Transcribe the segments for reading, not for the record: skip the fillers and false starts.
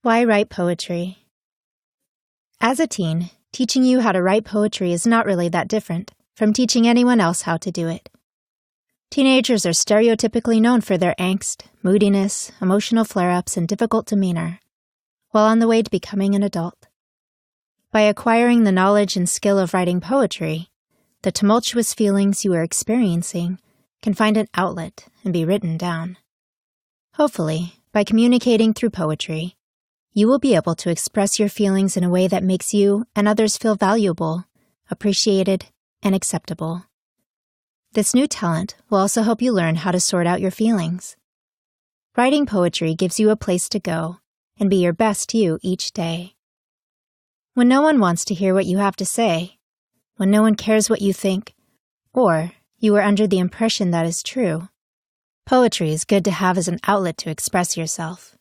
Why write poetry? As a teen, teaching you how to write poetry is not really that different from teaching anyone else how to do it. Teenagers are stereotypically known for their angst, moodiness, emotional flare-ups, and difficult demeanor, while on the way to becoming an adult. By acquiring the knowledge and skill of writing poetry, the tumultuous feelings you are experiencing can find an outlet and be written down. Hopefully, by communicating through poetry, you will be able to express your feelings in a way that makes you and others feel valuable, appreciated, and acceptable. This new talent will also help you learn how to sort out your feelings. Writing poetry gives you a place to go and be your best you each day. When no one wants to hear what you have to say, when no one cares what you think, or you are under the impression that is true, poetry is good to have as an outlet to express yourself.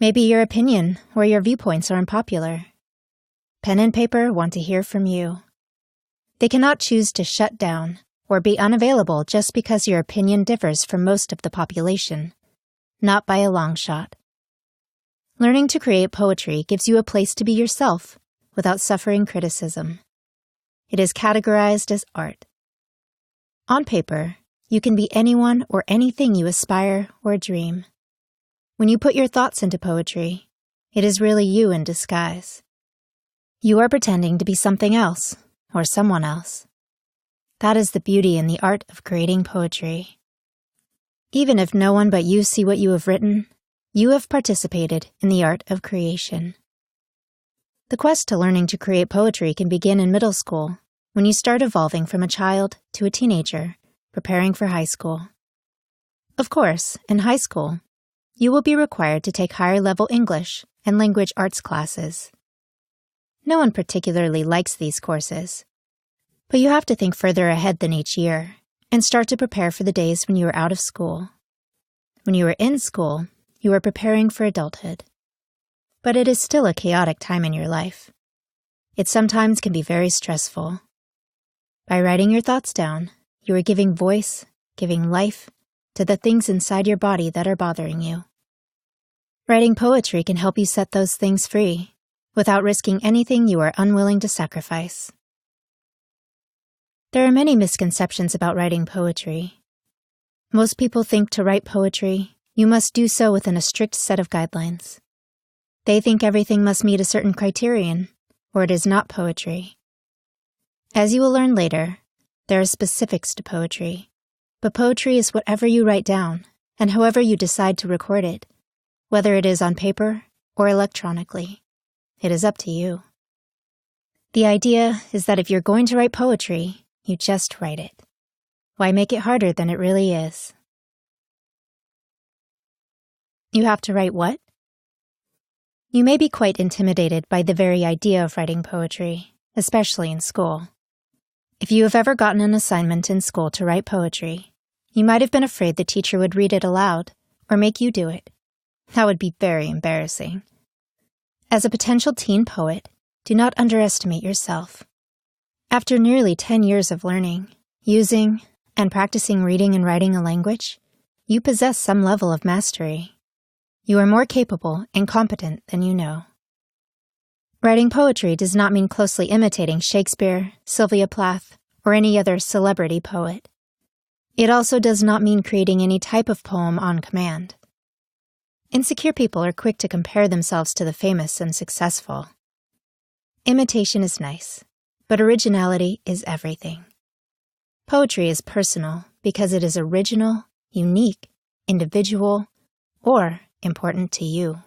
Maybe your opinion or your viewpoints are unpopular. Pen and paper want to hear from you. They cannot choose to shut down or be unavailable just because your opinion differs from most of the population, not by a long shot. Learning to create poetry gives you a place to be yourself without suffering criticism. It is categorized as art. On paper, you can be anyone or anything you aspire or dream. When you put your thoughts into poetry, it is really you in disguise. You are pretending to be something else or someone else. That is the beauty in the art of creating poetry. Even if no one but you see what you have written, you have participated in the art of creation. The quest to learning to create poetry can begin in middle school, when you start evolving from a child to a teenager, preparing for high school. Of course, in high school, you will be required to take higher-level English and language arts classes. No one particularly likes these courses, but you have to think further ahead than each year and start to prepare for the days when you are out of school. When you are in school, you are preparing for adulthood. But it is still a chaotic time in your life. It sometimes can be very stressful. By writing your thoughts down, you are giving voice, giving life, to the things inside your body that are bothering you. Writing poetry can help you set those things free, without risking anything you are unwilling to sacrifice. There are many misconceptions about writing poetry. Most people think to write poetry, you must do so within a strict set of guidelines. They think everything must meet a certain criterion, or it is not poetry. As you will learn later, there are specifics to poetry, but poetry is whatever you write down, and however you decide to record it, whether it is on paper or electronically. It is up to you. The idea is that if you're going to write poetry, you just write it. Why make it harder than it really is? You have to write what? You may be quite intimidated by the very idea of writing poetry, especially in school. If you have ever gotten an assignment in school to write poetry, you might have been afraid the teacher would read it aloud or make you do it. That would be very embarrassing. As a potential teen poet, do not underestimate yourself. After nearly 10 years of learning, using, and practicing reading and writing a language, you possess some level of mastery. You are more capable and competent than you know. Writing poetry does not mean closely imitating Shakespeare, Sylvia Plath, or any other celebrity poet. It also does not mean creating any type of poem on command. Insecure people are quick to compare themselves to the famous and successful. Imitation is nice, but originality is everything. Poetry is personal because it is original, unique, individual, or important to you.